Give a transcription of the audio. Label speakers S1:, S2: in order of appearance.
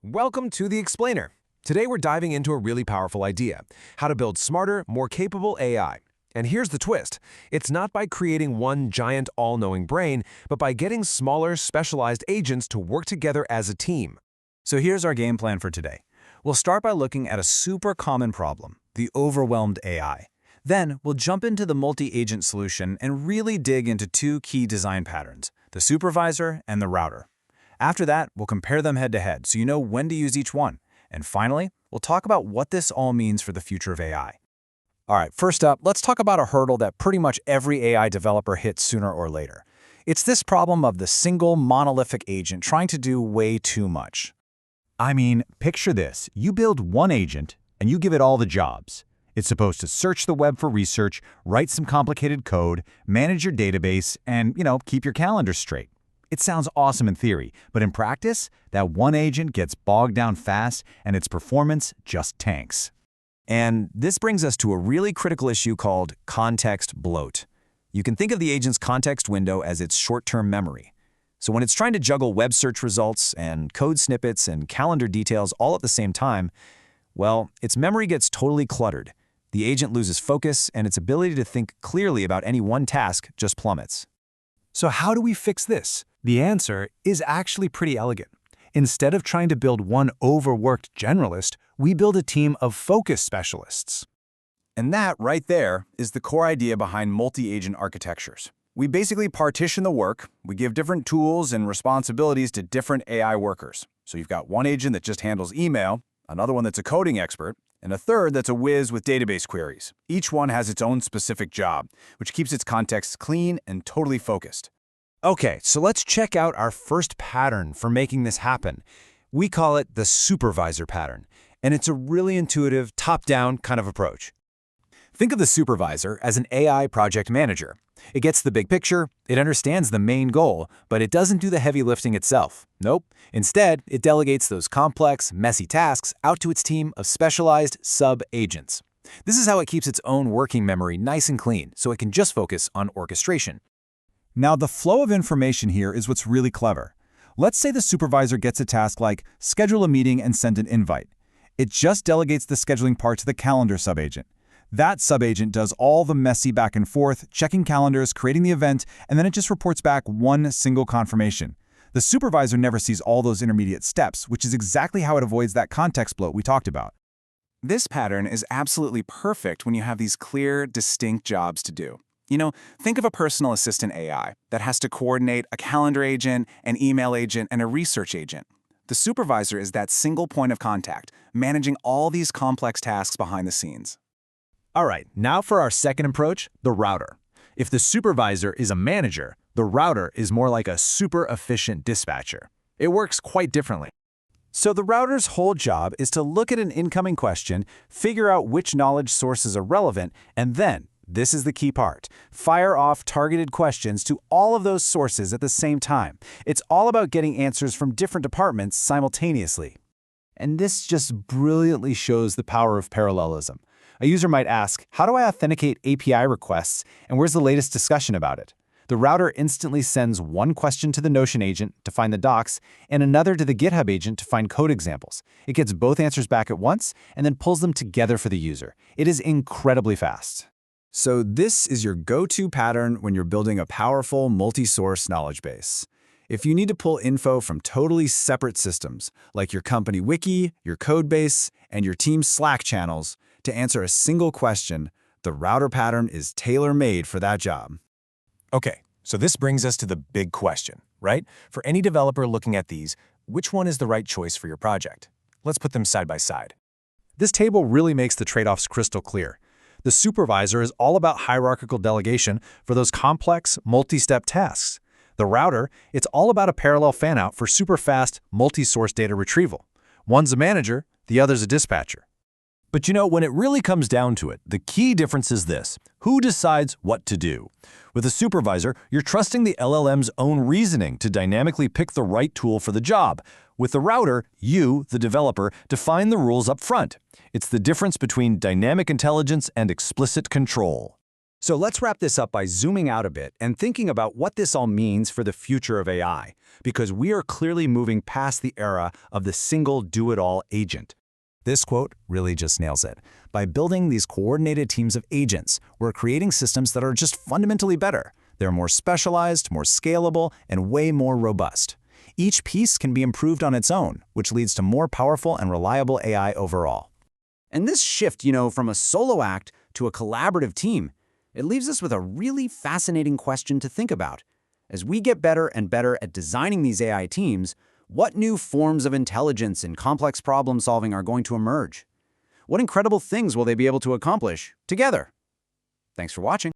S1: Welcome to The Explainer. Today we're diving into a really powerful idea, how to build smarter, more capable AI. And here's the twist. It's not by creating one giant all-knowing brain, but by getting smaller, specialized agents to work together as a team.
S2: So here's our game plan for today. We'll start by looking at a super common problem, the overwhelmed AI. Then we'll jump into the multi-agent solution and really dig into two key design patterns, the supervisor and the router. After that, we'll compare them head-to-head so you know when to use each one. And finally, we'll talk about what this all means for the future of AI. All right, first up, let's talk about a hurdle that pretty much every AI developer hits sooner or later. It's this problem of the single monolithic agent trying to do way too much.
S3: I mean, picture this. You build one agent, and you give it all the jobs. It's supposed to search the web for research, write some complicated code, manage your database, and, keep your calendar straight. It sounds awesome in theory, but in practice, that one agent gets bogged down fast, and its performance just tanks.
S2: And this brings us to a really critical issue called context bloat. You can think of the agent's context window as its short-term memory. So when it's trying to juggle web search results and code snippets and calendar details all at the same time, well, its memory gets totally cluttered. The agent loses focus, and its ability to think clearly about any one task just plummets.
S1: So how do we fix this? The answer is actually pretty elegant. Instead of trying to build one overworked generalist, we build a team of focus specialists.
S2: And that, right there, is the core idea behind multi-agent architectures. We basically partition the work, we give different tools and responsibilities to different AI workers. So you've got one agent that just handles email, another one that's a coding expert, and a third that's a whiz with database queries. Each one has its own specific job, which keeps its context clean and totally focused.
S1: Okay, so let's check out our first pattern for making this happen. We call it the supervisor pattern, and it's a really intuitive, top-down kind of approach.
S2: Think of the supervisor as an AI project manager. It gets the big picture, it understands the main goal, but it doesn't do the heavy lifting itself. Nope. Instead, it delegates those complex, messy tasks out to its team of specialized sub-agents. This is how it keeps its own working memory nice and clean, so it can just focus on orchestration.
S3: Now, the flow of information here is what's really clever. Let's say the supervisor gets a task like schedule a meeting and send an invite. It just delegates the scheduling part to the calendar subagent. That subagent does all the messy back and forth, checking calendars, creating the event, and then it just reports back one single confirmation. The supervisor never sees all those intermediate steps, which is exactly how it avoids that context bloat we talked about.
S2: This pattern is absolutely perfect when you have these clear, distinct jobs to do. Think of a personal assistant AI that has to coordinate a calendar agent, an email agent, and a research agent. The supervisor is that single point of contact, managing all these complex tasks behind the scenes.
S1: All right, now for our second approach, the router. If the supervisor is a manager, the router is more like a super efficient dispatcher. It works quite differently. So the router's whole job is to look at an incoming question, figure out which knowledge sources are relevant, and then, this is the key part, fire off targeted questions to all of those sources at the same time. It's all about getting answers from different departments simultaneously. And this just brilliantly shows the power of parallelism. A user might ask, how do I authenticate API requests, and where's the latest discussion about it? The router instantly sends one question to the Notion agent to find the docs, and another to the GitHub agent to find code examples. It gets both answers back at once, and then pulls them together for the user. It is incredibly fast.
S2: So this is your go-to pattern when you're building a powerful multi-source knowledge base. If you need to pull info from totally separate systems, like your company wiki, your code base, and your team's Slack channels, to answer a single question, the router pattern is tailor-made for that job.
S1: Okay, so this brings us to the big question, right? For any developer looking at these, which one is the right choice for your project? Let's put them side by side. This table really makes the trade-offs crystal clear. The supervisor is all about hierarchical delegation for those complex, multi-step tasks. The router, it's all about a parallel fan-out for super fast, multi-source data retrieval. One's a manager, the other's a dispatcher. But when it really comes down to it, the key difference is this: who decides what to do? With a supervisor, you're trusting the LLM's own reasoning to dynamically pick the right tool for the job. With the router, you, the developer, define the rules up front. It's the difference between dynamic intelligence and explicit control.
S2: So let's wrap this up by zooming out a bit and thinking about what this all means for the future of AI, because we are clearly moving past the era of the single do-it-all agent. This quote really just nails it. By building these coordinated teams of agents, we're creating systems that are just fundamentally better. They're more specialized, more scalable, and way more robust. Each piece can be improved on its own, which leads to more powerful and reliable AI overall. And this shift, from a solo act to a collaborative team, it leaves us with a really fascinating question to think about. As we get better and better at designing these AI teams, what new forms of intelligence and complex problem-solving are going to emerge? What incredible things will they be able to accomplish together? Thanks for watching.